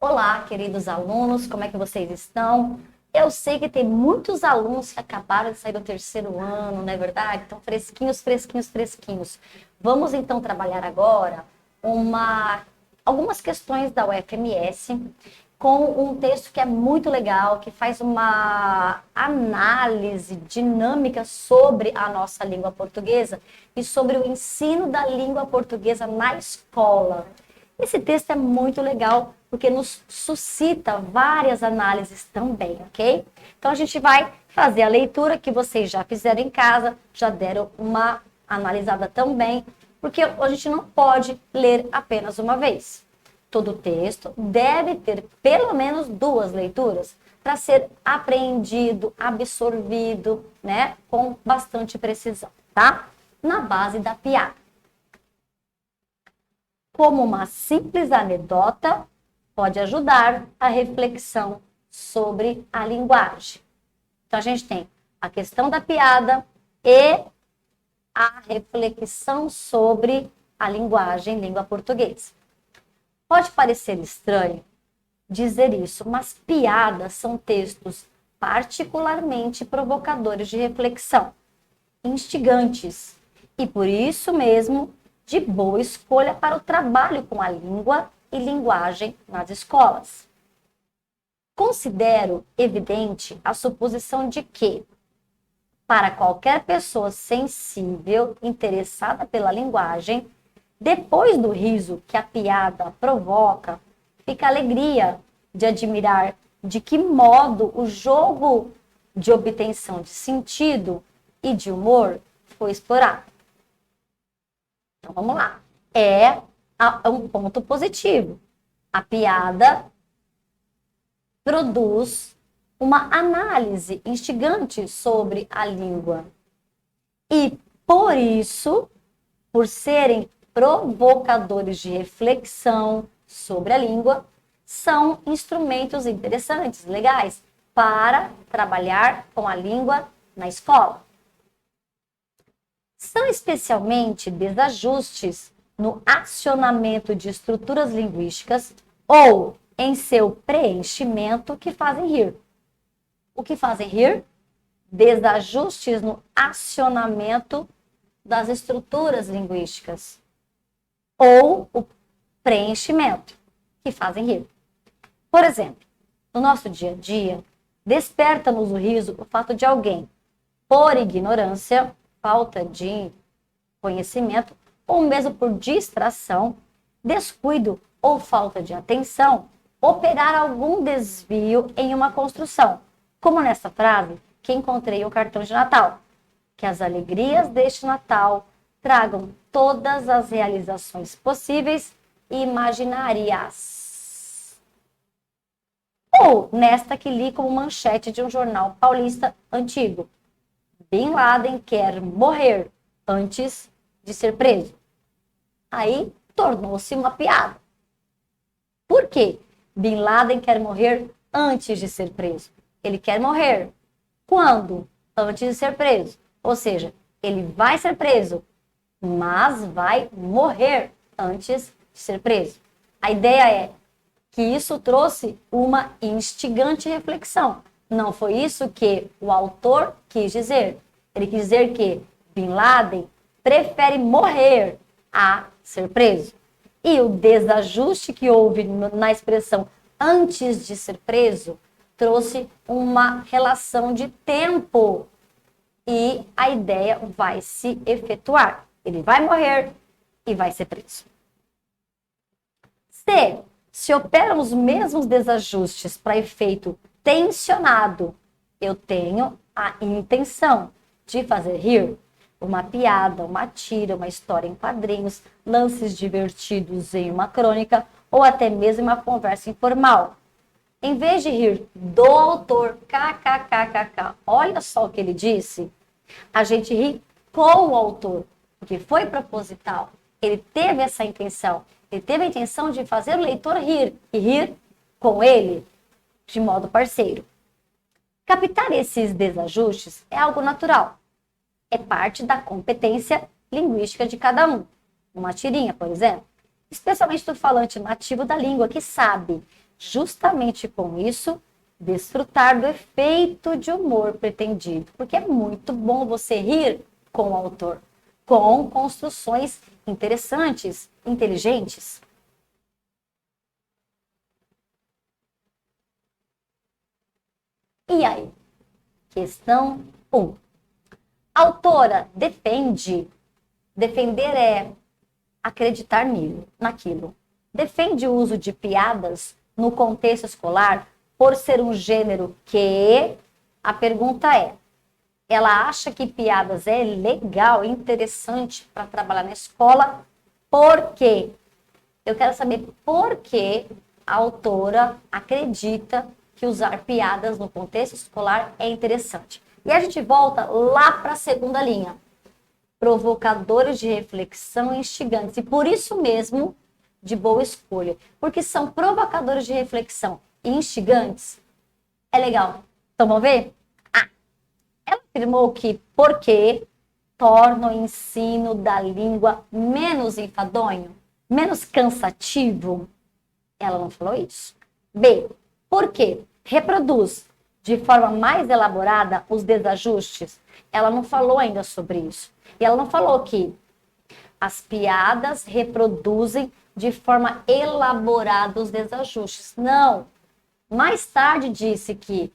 Olá, queridos alunos, como é que vocês estão? Eu sei que tem muitos alunos que acabaram de sair do terceiro ano, não é verdade? Estão fresquinhos, fresquinhos, fresquinhos. Vamos então trabalhar agora algumas questões da UFMS com um texto que é muito legal, que faz uma análise dinâmica sobre a nossa língua portuguesa e sobre o ensino da língua portuguesa na escola. Esse texto é muito legal porque nos suscita várias análises também, ok? Então a gente vai fazer a leitura que vocês já fizeram em casa, já deram uma analisada também, porque a gente não pode ler apenas uma vez. Todo texto deve ter pelo menos 2 leituras para ser apreendido, absorvido, né, com bastante precisão, tá? Na base da piada. Como uma simples anedota, pode ajudar a reflexão sobre a linguagem. Então, a gente tem a questão da piada e a reflexão sobre a linguagem, língua portuguesa. Pode parecer estranho dizer isso, mas piadas são textos particularmente provocadores de reflexão, instigantes, e por isso mesmo de boa escolha para o trabalho com a língua e linguagem nas escolas. Considero evidente a suposição de que, para qualquer pessoa sensível, interessada pela linguagem, depois do riso que a piada provoca, fica a alegria de admirar de que modo o jogo de obtenção de sentido e de humor foi explorado. Então, vamos lá. É um ponto positivo. A piada produz uma análise instigante sobre a língua. E, por isso, por serem provocadores de reflexão sobre a língua, são instrumentos interessantes, legais, para trabalhar com a língua na escola. São especialmente desajustes no acionamento de estruturas linguísticas ou em seu preenchimento que fazem rir. O que fazem rir? Desajustes no acionamento das estruturas linguísticas ou o preenchimento que fazem rir. Por exemplo, no nosso dia a dia, desperta-nos o riso o fato de alguém, por ignorância, falta de conhecimento, ou mesmo por distração, descuido ou falta de atenção, operar algum desvio em uma construção, como nessa frase que encontrei o cartão de Natal. Que as alegrias deste Natal tragam todas as realizações possíveis e imaginárias. Ou nesta que li como manchete de um jornal paulista antigo. Bin Laden quer morrer antes de ser preso. Aí tornou-se uma piada. Por quê? Bin Laden quer morrer antes de ser preso. Ele quer morrer. Quando? Antes de ser preso. Ou seja, ele vai ser preso, mas vai morrer antes de ser preso. A ideia é que isso trouxe uma instigante reflexão. Não foi isso que o autor quis dizer. Ele quis dizer que Bin Laden prefere morrer a ser preso. E o desajuste que houve na expressão antes de ser preso trouxe uma relação de tempo e a ideia vai se efetuar. Ele vai morrer e vai ser preso. Se operam os mesmos desajustes para efeito tensionado, eu tenho a intenção de fazer rir, uma piada, uma tira, uma história em quadrinhos, lances divertidos em uma crônica ou até mesmo uma conversa informal. Em vez de rir do autor, kkkk, olha só o que ele disse, a gente ri com o autor, porque foi proposital. Ele teve essa intenção, ele teve a intenção de fazer o leitor rir e rir com ele de modo parceiro. Captar esses desajustes é algo natural. É parte da competência linguística de cada um. Uma tirinha, por exemplo. Especialmente do falante nativo da língua, que sabe justamente com isso, desfrutar do efeito de humor pretendido. Porque é muito bom você rir com o autor, com construções interessantes, inteligentes. E aí? Questão 1. A autora defende. Defender é acreditar naquilo. Defende o uso de piadas no contexto escolar por ser um gênero que... A pergunta é, ela acha que piadas é legal, interessante para trabalhar na escola? Por quê? Eu quero saber por que a autora acredita que usar piadas no contexto escolar é interessante. E a gente volta lá para a segunda linha. Provocadores de reflexão e instigantes. E por isso mesmo, de boa escolha. Porque são provocadores de reflexão e instigantes. É legal. Então, vamos ver? Ela afirmou que porque torna o ensino da língua menos enfadonho, menos cansativo. Ela não falou isso. B, porque reproduz de forma mais elaborada os desajustes. Ela não falou ainda sobre isso. E ela não falou que as piadas reproduzem de forma elaborada os desajustes. Não. Mais tarde disse que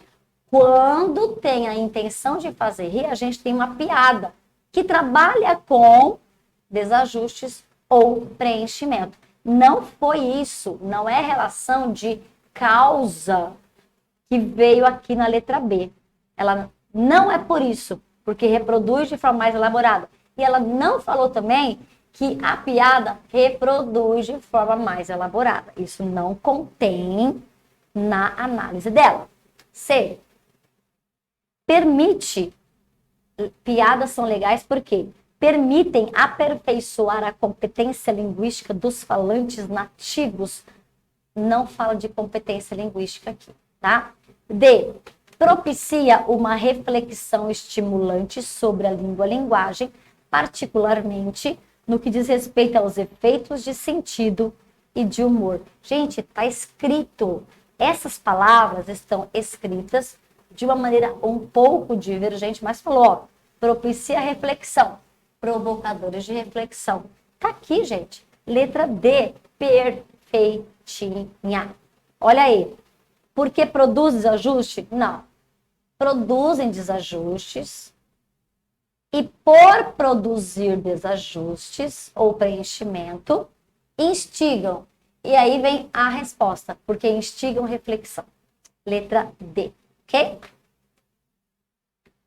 quando tem a intenção de fazer rir, a gente tem uma piada que trabalha com desajustes ou preenchimento. Não foi isso, não é relação de causa que veio aqui na letra B. Ela não é por isso, porque reproduz de forma mais elaborada. E ela não falou também que a piada reproduz de forma mais elaborada. Isso não contém na análise dela. C. Permite. Piadas são legais porque permitem aperfeiçoar a competência linguística dos falantes nativos. Não fala de competência linguística aqui, tá? D. Propicia uma reflexão estimulante sobre a língua-linguagem, particularmente no que diz respeito aos efeitos de sentido e de humor. Gente, está escrito. Essas palavras estão escritas de uma maneira um pouco divergente, mas falou, ó, propicia reflexão, provocadores de reflexão. Tá aqui, gente. Letra D, perfeitinha. Olha aí. Porque produz desajuste? Não. Produzem desajustes e por produzir desajustes ou preenchimento, instigam. E aí vem a resposta, porque instigam reflexão. Letra D, ok?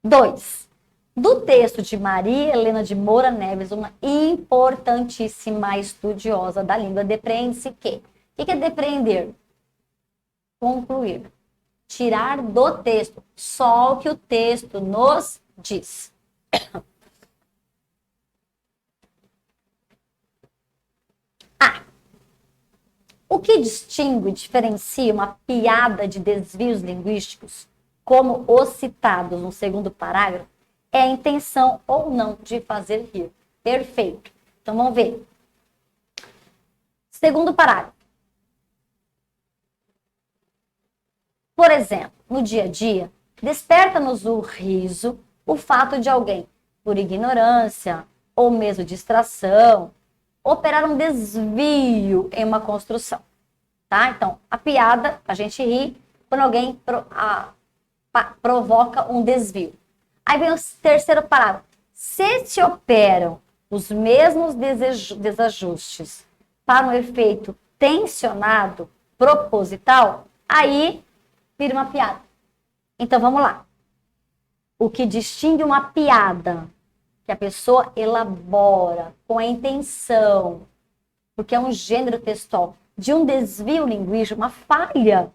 2. Do texto de Maria Helena de Moura Neves, uma importantíssima estudiosa da língua, depreende-se que? O que é depreender? Concluir. Tirar do texto só o que o texto nos diz. A. O que distingue e diferencia uma piada de desvios linguísticos, como os citados no segundo parágrafo, é a intenção ou não de fazer rir. Perfeito. Então, vamos ver. Segundo parágrafo. Por exemplo, no dia a dia, desperta-nos o riso o fato de alguém, por ignorância ou mesmo distração, operar um desvio em uma construção. Tá? Então, a piada, a gente ri quando alguém provoca um desvio. Aí vem o terceiro parágrafo. Se operam os mesmos desajustes para um efeito tensionado, proposital, aí vira uma piada. Então, vamos lá. O que distingue uma piada, que a pessoa elabora com a intenção, porque é um gênero textual, de um desvio linguístico, uma falha,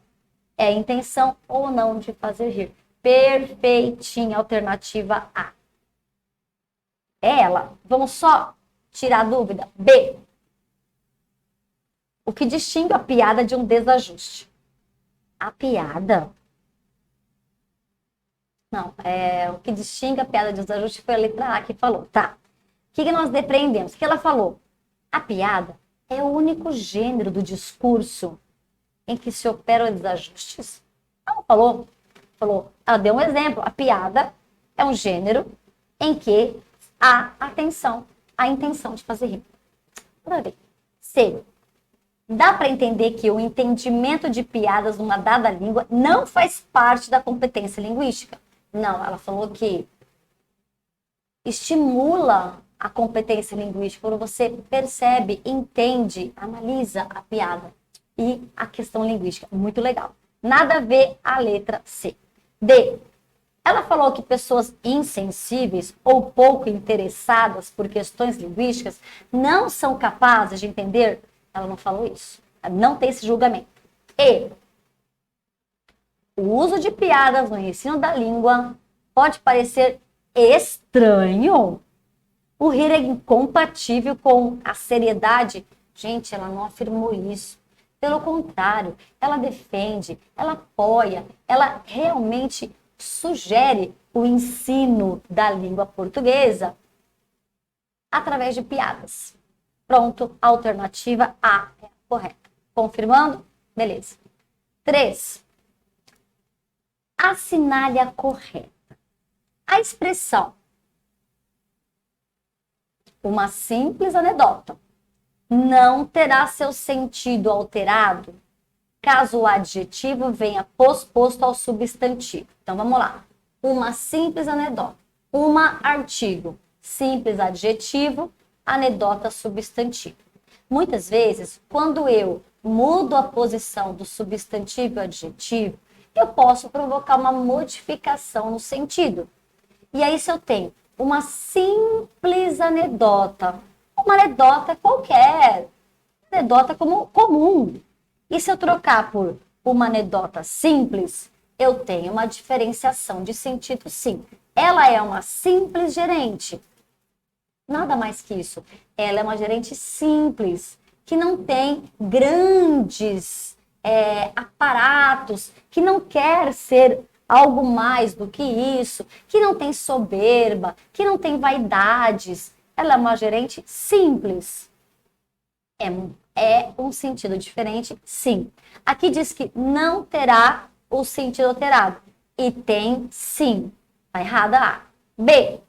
é a intenção ou não de fazer rir. Perfeitinha, alternativa A. É ela. Vamos só tirar a dúvida? B. O que distingue a piada de um desajuste? A piada? Não, o que distingue a piada de um desajuste foi a letra A que falou, tá? O que nós depreendemos? O que ela falou? A piada é o único gênero do discurso em que se operam desajustes? Ela falou, ela deu um exemplo. A piada é um gênero em que há a intenção de fazer rir. Vamos ver. C. Dá para entender que o entendimento de piadas numa dada língua não faz parte da competência linguística? Não, ela falou que estimula a competência linguística quando você percebe, entende, analisa a piada e a questão linguística. Muito legal. Nada a ver a letra C. D. Ela falou que pessoas insensíveis ou pouco interessadas por questões linguísticas não são capazes de entender. Ela não falou isso. Ela não tem esse julgamento. E o uso de piadas no ensino da língua pode parecer estranho. O rir é incompatível com a seriedade. Gente, ela não afirmou isso. Pelo contrário, ela defende, ela apoia, ela realmente sugere o ensino da língua portuguesa através de piadas. Pronto, a alternativa A é a correta. Confirmando? Beleza. 3. Assinale a correta. A expressão uma simples anedota não terá seu sentido alterado caso o adjetivo venha posposto ao substantivo. Então, vamos lá. Uma simples anedota. Uma artigo. Simples adjetivo, anedota substantivo. Muitas vezes, quando eu mudo a posição do substantivo e adjetivo, eu posso provocar uma modificação no sentido. E aí, se eu tenho uma simples anedota, uma anedota qualquer, anedota comum. E se eu trocar por uma anedota simples, eu tenho uma diferenciação de sentido, sim. Ela é uma simples gerente. Nada mais que isso. Ela é uma gerente simples, que não tem grandes aparatos, que não quer ser algo mais do que isso, que não tem soberba, que não tem vaidades. Ela é uma gerente simples. É um sentido diferente, sim. Aqui diz que não terá o sentido alterado. E tem, sim. Tá errada A. B.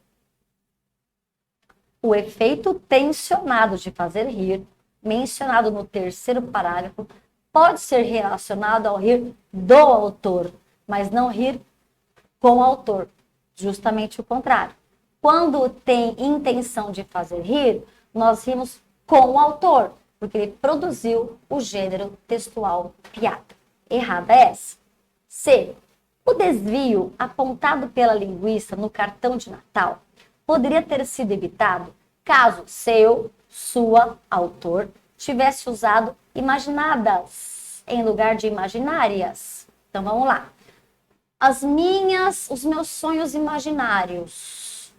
O efeito tensionado de fazer rir, mencionado no terceiro parágrafo, pode ser relacionado ao rir do autor, mas não rir com o autor. Justamente o contrário. Quando tem intenção de fazer rir, nós rimos com o autor, porque ele produziu o gênero textual piada. Errada é essa. C. O desvio apontado pela linguista no cartão de Natal poderia ter sido evitado caso seu, sua, autor, tivesse usado imaginadas em lugar de imaginárias. Então vamos lá. Os meus sonhos imaginários.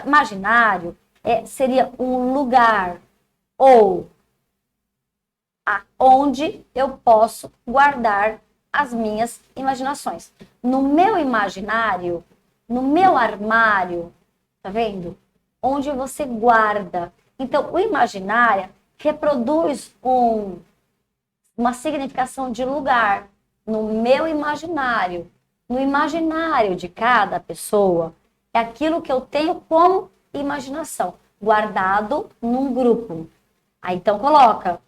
Imaginário seria um lugar ou onde eu posso guardar as minhas imaginações. No meu imaginário, no meu armário, tá vendo? Onde você guarda. Então, o imaginário reproduz uma significação de lugar. No meu imaginário, no imaginário de cada pessoa, é aquilo que eu tenho como imaginação, guardado num grupo. Aí, então, coloca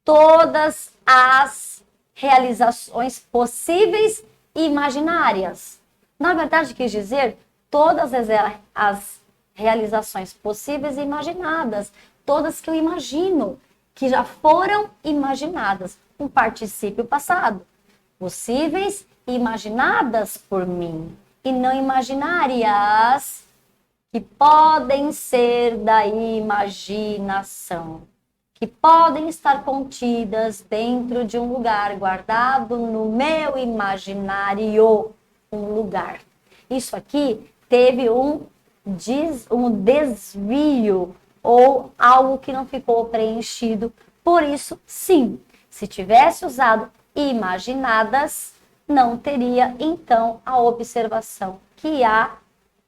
todas as realizações possíveis e imaginárias. Na verdade, quis dizer todas as realizações possíveis e imaginadas, todas que eu imagino, que já foram imaginadas, um particípio passado. Possíveis e imaginadas por mim, e não imaginárias, que podem ser da imaginação, que podem estar contidas dentro de um lugar, guardado no meu imaginário, um lugar. Isso aqui teve um desvio ou algo que não ficou preenchido. Por isso, sim, se tivesse usado imaginadas, não teria, então, a observação que a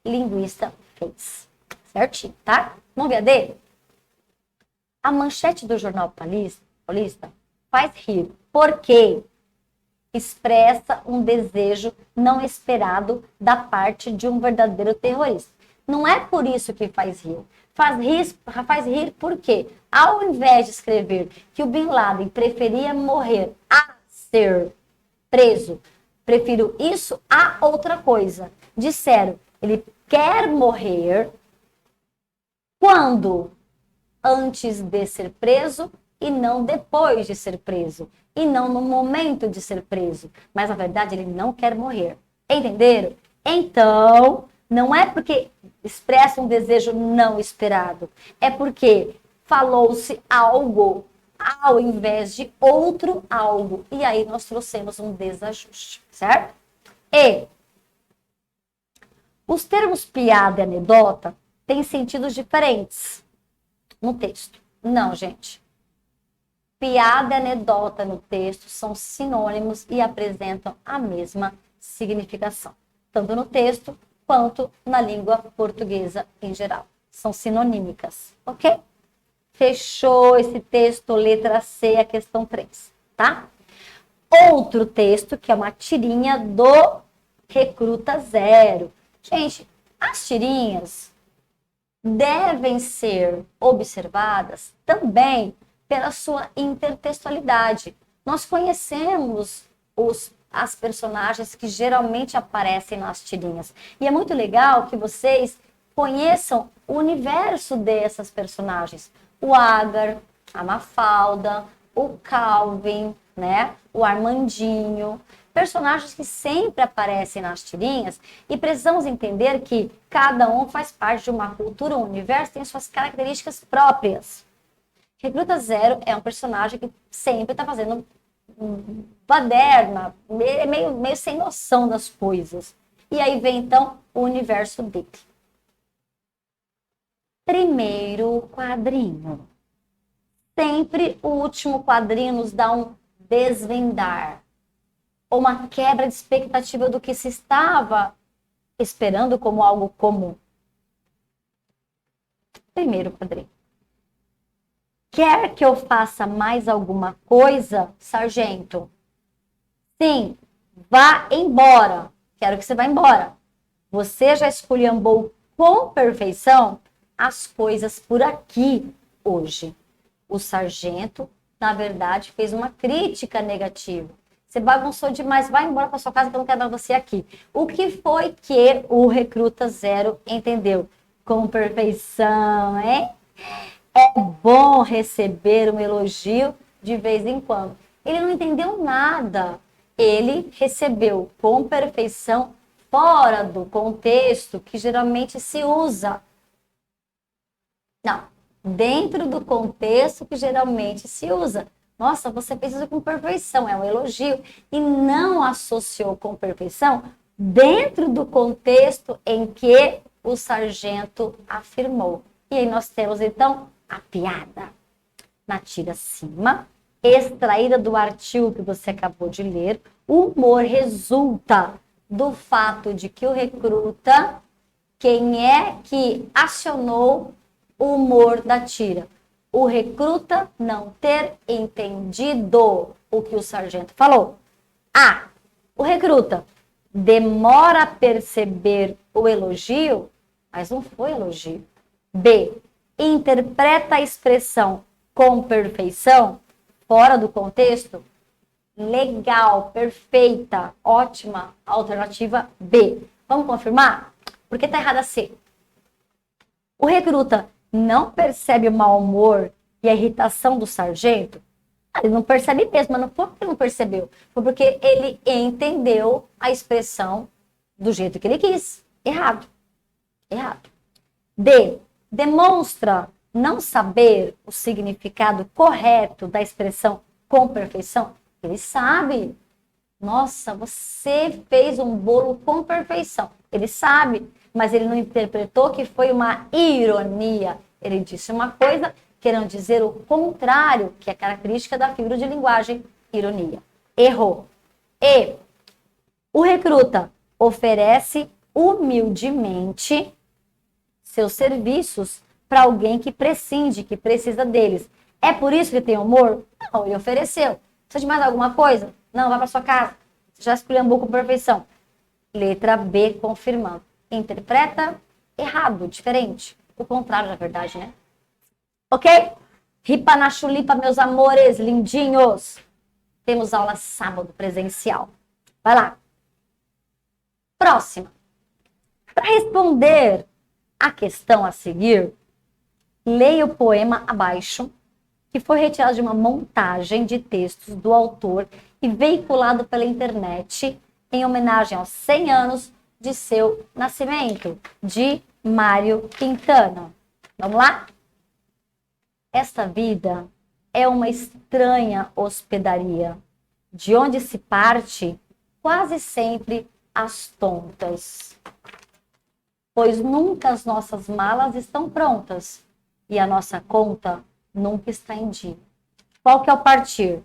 linguista fez. Certinho, tá? Vamos ver a D? A manchete do jornal Paulista faz rir. Por quê? expressa um desejo não esperado da parte de um verdadeiro terrorista. Não é por isso que faz rir. Faz rir porque, ao invés de escrever que o Bin Laden preferia morrer a ser preso, prefiro isso a outra coisa. Disseram, ele quer morrer quando? Antes de ser preso e não depois de ser preso. E não no momento de ser preso. Mas, na verdade, ele não quer morrer. Entenderam? Então, não é porque expressa um desejo não esperado. É porque falou-se algo ao invés de outro algo. E aí nós trouxemos um desajuste, certo? E os termos piada e anedota têm sentidos diferentes no texto. Não, gente. Piada e anedota no texto são sinônimos e apresentam a mesma significação, tanto no texto quanto na língua portuguesa em geral. São sinonímicas, ok? Fechou esse texto, letra C, a questão 3, tá? Outro texto, que é uma tirinha do Recruta Zero. Gente, as tirinhas devem ser observadas também pela sua intertextualidade. Nós conhecemos as personagens que geralmente aparecem nas tirinhas. E é muito legal que vocês conheçam o universo dessas personagens. O Agar, a Mafalda, o Calvin, né? O Armandinho. Personagens que sempre aparecem nas tirinhas e precisamos entender que cada um faz parte de uma cultura, um universo, tem suas características próprias. Recruta Zero é um personagem que sempre está fazendo baderna, meio sem noção das coisas. E aí vem, então, o universo dele. Primeiro quadrinho. Sempre o último quadrinho nos dá um desvendar, ou uma quebra de expectativa do que se estava esperando como algo comum. Primeiro quadrinho. Quer que eu faça mais alguma coisa, sargento? Sim, vá embora. Quero que você vá embora. Você já esculhambou com perfeição as coisas por aqui hoje. O sargento, na verdade, fez uma crítica negativa. Você bagunçou demais, vai embora para sua casa que eu não quero mais você aqui. O que foi que o Recruta Zero entendeu? Com perfeição, hein? É bom receber um elogio de vez em quando. Ele não entendeu nada. Ele recebeu com perfeição fora do contexto que geralmente se usa. Não, dentro do contexto que geralmente se usa. Nossa, você fez isso com perfeição, é um elogio. E não associou com perfeição dentro do contexto em que o sargento afirmou. E aí nós temos, então, a piada na tira acima, extraída do artigo que você acabou de ler. O humor resulta do fato de que o recruta, quem é que acionou o humor da tira? O recruta não ter entendido o que o sargento falou. A. O recruta demora a perceber o elogio, mas não foi elogio. B. Interpreta a expressão com perfeição, fora do contexto. Legal, perfeita, ótima. Alternativa B. Vamos confirmar? Por que está errada C? O recruta não percebe o mau humor e a irritação do sargento? Ele não percebe mesmo, mas não foi porque ele não percebeu. Foi porque ele entendeu a expressão do jeito que ele quis. Errado. Errado. D. Demonstra não saber o significado correto da expressão com perfeição. Ele sabe. Nossa, você fez um bolo com perfeição. Ele sabe, mas ele não interpretou que foi uma ironia. Ele disse uma coisa querendo dizer o contrário, que é característica da figura de linguagem, ironia. Errou. E o recruta oferece humildemente seus serviços para alguém que prescinde, que precisa deles. É por isso que tem humor? Não, ele ofereceu. Precisa de mais alguma coisa? Não, vai para sua casa. Já esculhambou com perfeição. Letra B, confirmando. Interpreta errado, diferente. O contrário, na verdade, né? Ok? Ripa na chulipa, meus amores, lindinhos. Temos aula sábado presencial. Vai lá. Próxima. Para responder a questão a seguir, leia o poema abaixo, que foi retirado de uma montagem de textos do autor e veiculado pela internet em homenagem aos 100 anos de seu nascimento, de Mário Quintana. Vamos lá? Esta vida é uma estranha hospedaria, de onde se parte quase sempre às tontas. Pois nunca as nossas malas estão prontas e a nossa conta nunca está em dia. Qual que é o partir?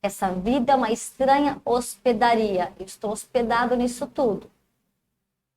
Essa vida é uma estranha hospedaria. Eu estou hospedado nisso tudo.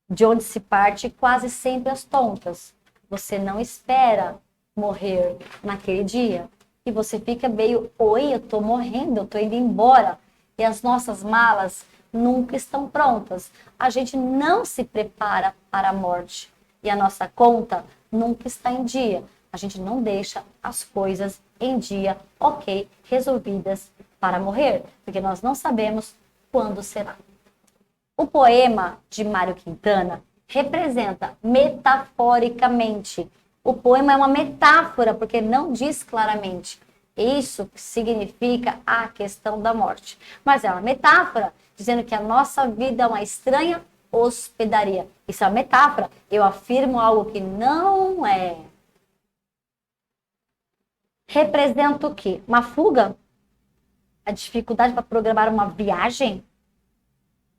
De onde se parte quase sempre às tontas. Você não espera morrer naquele dia. E você fica meio, oi, eu tô morrendo, eu tô indo embora. E as nossas malas nunca estão prontas. A gente não se prepara para a morte. E a nossa conta nunca está em dia. A gente não deixa as coisas em dia, ok, resolvidas para morrer. Porque nós não sabemos quando será. O poema de Mário Quintana representa metaforicamente. O poema é uma metáfora, porque não diz claramente. Isso significa a questão da morte. Mas é uma metáfora, dizendo que a nossa vida é uma estranha hospedaria. Isso é uma metáfora. Eu afirmo algo que não é. Representa o quê? Uma fuga? A dificuldade para programar uma viagem?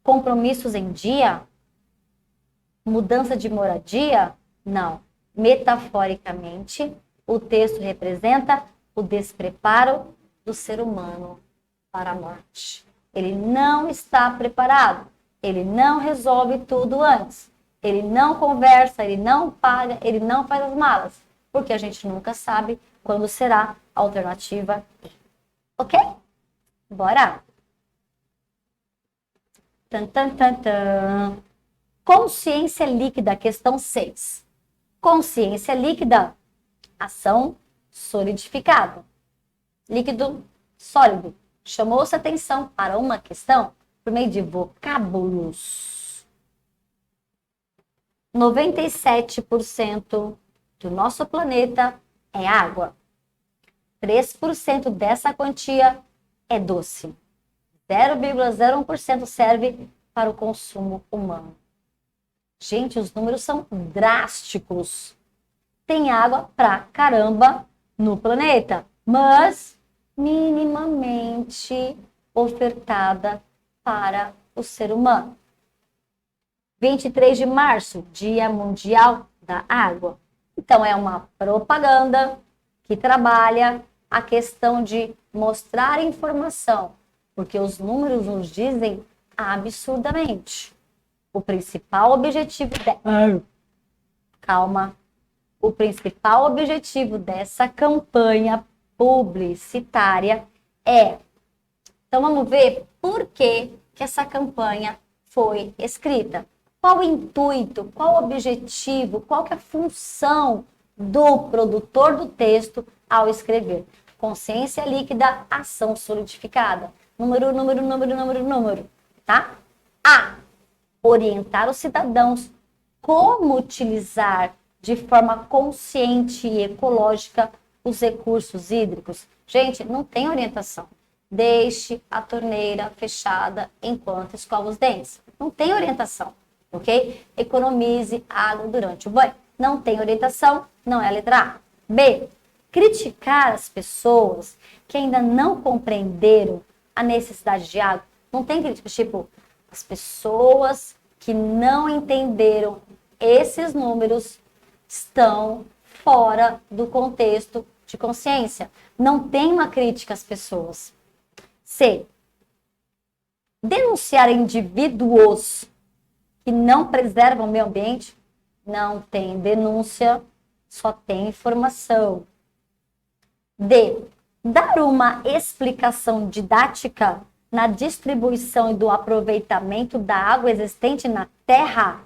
Compromissos em dia? Mudança de moradia? Não. Metaforicamente, o texto representa o despreparo do ser humano para a morte. Ele não está preparado. Ele não resolve tudo antes. Ele não conversa, ele não paga, ele não faz as malas. Porque a gente nunca sabe quando será a alternativa. Ok? Bora! Tan, tan, tan, tan. Consciência líquida, questão 6. Consciência líquida, ação solidificada. Líquido, sólido. Chamou-se atenção para uma questão por meio de vocábulos. 97% do nosso planeta é água. 3% dessa quantia é doce. 0,01% serve para o consumo humano. Gente, os números são drásticos. Tem água pra caramba no planeta, mas minimamente ofertada para o ser humano. 23 de março, Dia Mundial da Água. Então, é uma propaganda que trabalha a questão de mostrar informação, porque os números nos dizem absurdamente. O principal objetivo O principal objetivo dessa campanha publicitária é... Então, vamos ver por que essa campanha foi escrita. Qual o intuito, qual o objetivo, qual que é a função do produtor do texto ao escrever. Consciência líquida, ação solidificada. Número, tá? A. Orientar os cidadãos como utilizar de forma consciente e ecológica os recursos hídricos. Gente, não tem orientação. Deixe a torneira fechada enquanto escova os dentes. Não tem orientação, ok? Economize água durante o banho. Não tem orientação, não é a letra A. B. Criticar as pessoas que ainda não compreenderam a necessidade de água. Não tem crítica, tipo, as pessoas que não entenderam esses números estão fora do contexto de consciência. Não tem uma crítica às pessoas. C. Denunciar indivíduos que não preservam o meio ambiente. Não tem denúncia, só tem informação. D. Dar uma explicação didática na distribuição e do aproveitamento da água existente na terra,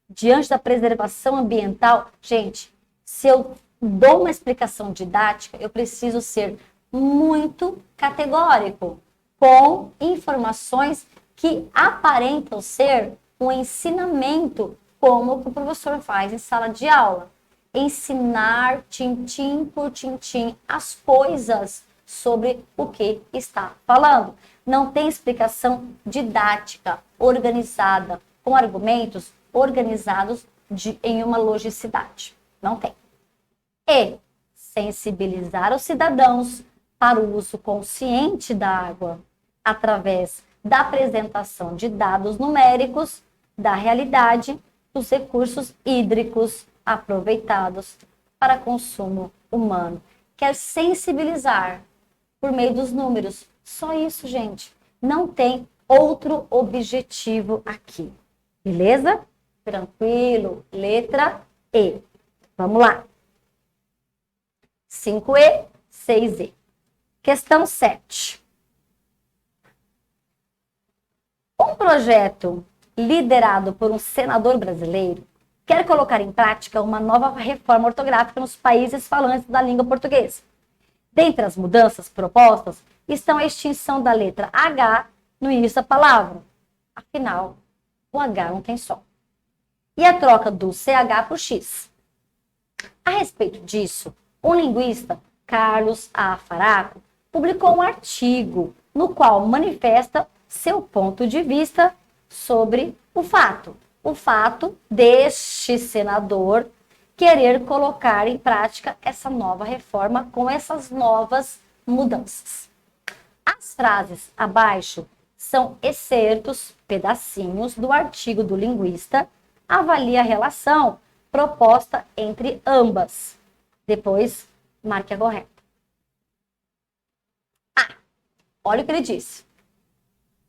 diante da preservação ambiental. Gente, se eu dou uma explicação didática, eu preciso ser muito categórico, com informações que aparentam ser um ensinamento, como o professor faz em sala de aula. Ensinar tintim por tintim as coisas sobre o que está falando. Não tem explicação didática, organizada, com argumentos organizados em uma logicidade. Não tem. E sensibilizar os cidadãos para o uso consciente da água, através da apresentação de dados numéricos da realidade dos recursos hídricos aproveitados para consumo humano. Quer sensibilizar por meio dos números. Só isso, gente. Não tem outro objetivo aqui. Beleza? Tranquilo. Letra E. Vamos lá. 5E, 6E. Questão 7. Um projeto liderado por um senador brasileiro quer colocar em prática uma nova reforma ortográfica nos países falantes da língua portuguesa. Dentre as mudanças propostas estão a extinção da letra H no início da palavra. Afinal, o H não tem som. E a troca do CH por X. A respeito disso, o linguista Carlos A. Faraco publicou um artigo no qual manifesta seu ponto de vista sobre o fato. O fato deste senador querer colocar em prática essa nova reforma com essas novas mudanças. As frases abaixo são excertos, pedacinhos do artigo do linguista, avalia a relação proposta entre ambas. Depois, marque a correta. Olha o que ele disse.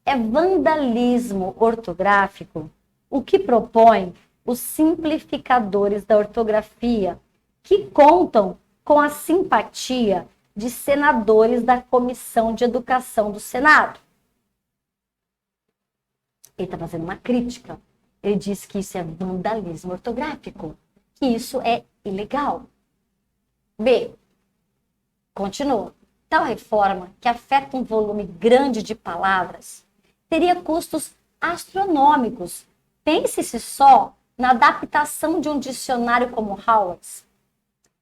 É vandalismo ortográfico o que propõe os simplificadores da ortografia, que contam com a simpatia de senadores da Comissão de Educação do Senado. Ele está fazendo uma crítica. Ele diz que isso é vandalismo ortográfico, que isso é ilegal. B. Continua. Tal reforma, que afeta um volume grande de palavras, teria custos astronômicos. Pense-se só na adaptação de um dicionário como Howard's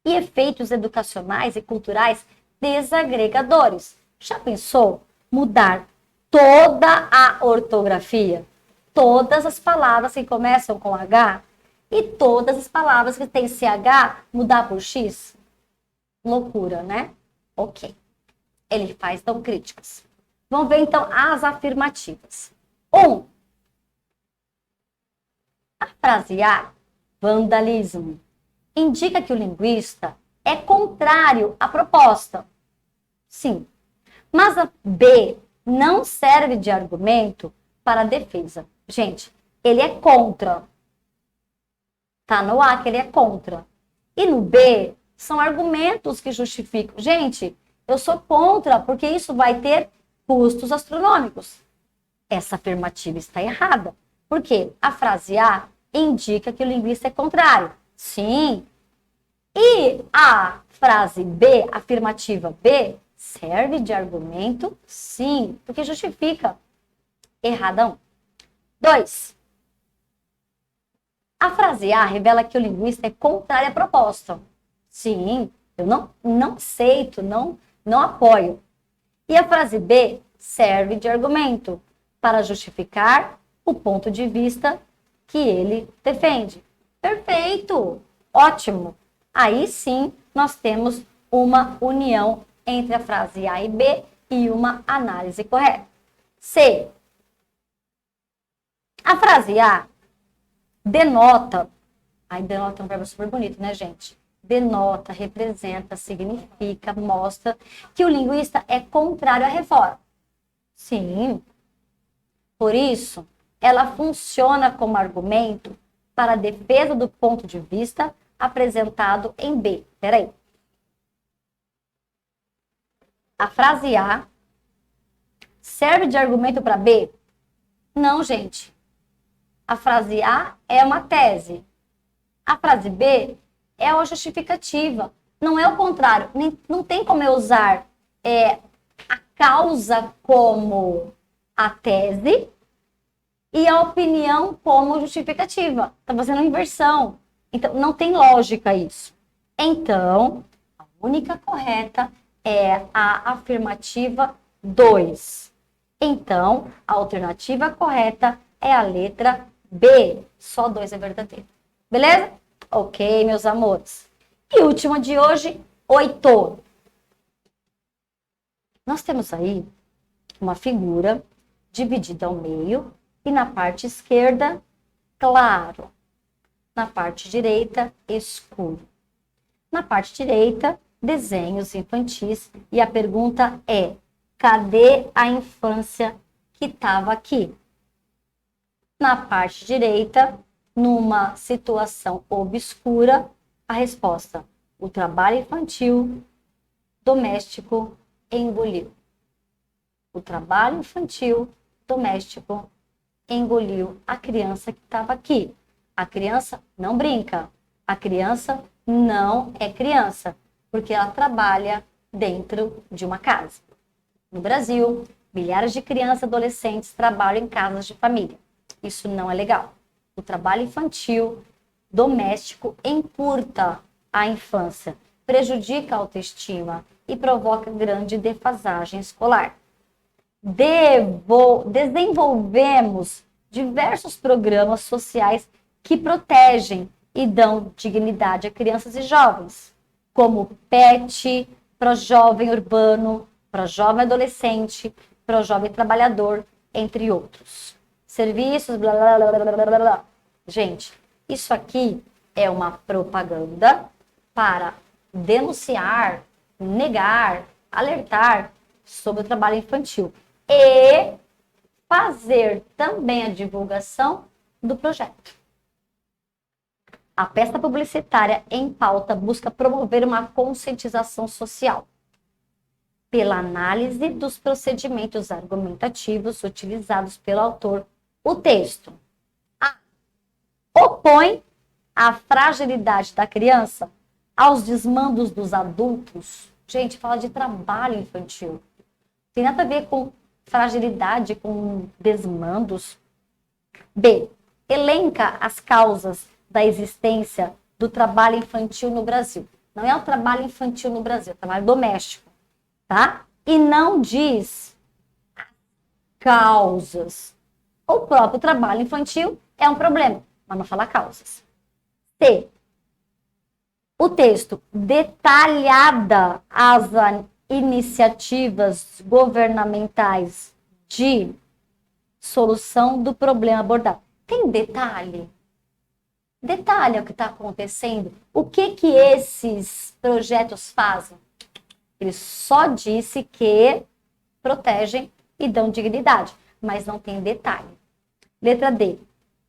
e efeitos educacionais e culturais desagregadores. Já pensou mudar toda a ortografia? Todas as palavras que começam com H e todas as palavras que têm CH mudar por X? Loucura, né? Ok. Ele faz, então, críticas. Vamos ver, então, as afirmativas. 1. A frase A, vandalismo, indica que o linguista é contrário à proposta. Sim. Mas a B não serve de argumento para a defesa. Gente, ele é contra. Tá no A que ele é contra. E no B, são argumentos que justificam. Gente, eu sou contra, porque isso vai ter custos astronômicos. Essa afirmativa está errada. Por quê? A frase A indica que o linguista é contrário. Sim. E a frase B, afirmativa B, serve de argumento? Sim, porque justifica. Erradão. 2. A frase A revela que o linguista é contrário à proposta. Sim, eu não aceito, não apoio. E a frase B serve de argumento para justificar o ponto de vista que ele defende. Perfeito! Ótimo! Aí sim nós temos uma união entre a frase A e B e uma análise correta. C. A frase A denota, aí denota é um verbo super bonito, né, gente? Denota, representa, significa, mostra que o linguista é contrário à reforma. Sim. Por isso, ela funciona como argumento para a defesa do ponto de vista apresentado em B. Peraí. A frase A serve de argumento para B? Não, gente. A frase A é uma tese. A frase B é uma justificativa. Não é o contrário. Não tem como eu usar a causa como a tese e a opinião como justificativa. Está fazendo inversão. Então, não tem lógica isso. Então, a única correta é a afirmativa 2. Então, a alternativa correta é a letra B. Só 2 é verdadeiro. Beleza? Ok, meus amores. E última de hoje, 8. Nós temos aí uma figura dividida ao meio e na parte esquerda, claro. Na parte direita, escuro. Na parte direita, desenhos infantis. E a pergunta é, cadê a infância que estava aqui? Na parte direita, numa situação obscura, a resposta, o trabalho infantil doméstico engoliu. O trabalho infantil doméstico engoliu a criança que estava aqui. A criança não brinca. A criança não é criança, porque ela trabalha dentro de uma casa. No Brasil, milhares de crianças e adolescentes trabalham em casas de família. Isso não é legal. O trabalho infantil doméstico encurta a infância, prejudica a autoestima e provoca grande defasagem escolar. Desenvolvemos diversos programas sociais que protegem e dão dignidade a crianças e jovens, como PET, Projovem Urbano, Projovem Adolescente, Projovem Trabalhador, entre outros. Serviços, blá, blá, blá, blá, blá, blá. Gente, isso aqui é uma propaganda para denunciar, negar, alertar sobre o trabalho infantil e fazer também a divulgação do projeto. A peça publicitária em pauta busca promover uma conscientização social pela análise dos procedimentos argumentativos utilizados pelo autor. O texto opõe a fragilidade da criança aos desmandos dos adultos. Gente, fala de trabalho infantil. Tem nada a ver com fragilidade, com desmandos. B. Elenca as causas da existência do trabalho infantil no Brasil. Não é o trabalho infantil no Brasil, é o trabalho doméstico, tá? E não diz causas. O próprio trabalho infantil é um problema, mas não fala causas. C. O texto detalhada as iniciativas governamentais de solução do problema abordado. Tem detalhe? Detalhe o que está acontecendo. O que esses projetos fazem? Ele só disse que protegem e dão dignidade, mas não tem detalhe. Letra D.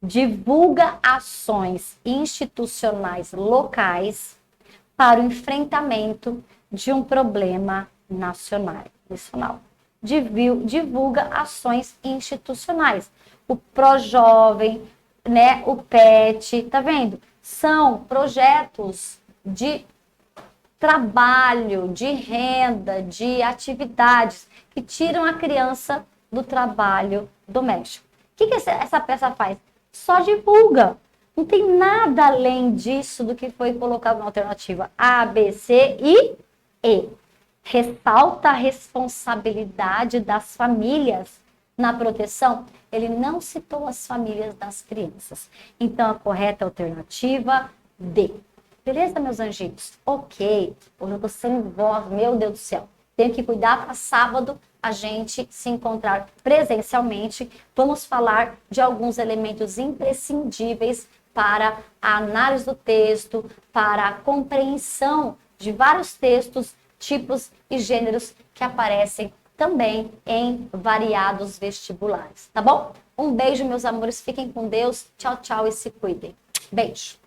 Divulga ações institucionais locais para o enfrentamento de um problema nacional. Divulga ações institucionais. O Projovem, né, o PET, tá vendo? São projetos de trabalho, de renda, de atividades que tiram a criança do trabalho doméstico. O que essa peça faz? Só divulga. Não tem nada além disso do que foi colocado na alternativa A, B, C e E. Ressalta a responsabilidade das famílias na proteção. Ele não citou as famílias das crianças. Então, a correta alternativa, D. Beleza, meus anjinhos? Ok. Hoje eu tô sem voz, meu Deus do céu. Tenho que cuidar para sábado a gente se encontrar presencialmente. Vamos falar de alguns elementos imprescindíveis para a análise do texto, para a compreensão de vários textos, tipos e gêneros que aparecem também em variados vestibulares, tá bom? Um beijo, meus amores. Fiquem com Deus. Tchau, tchau e se cuidem. Beijo.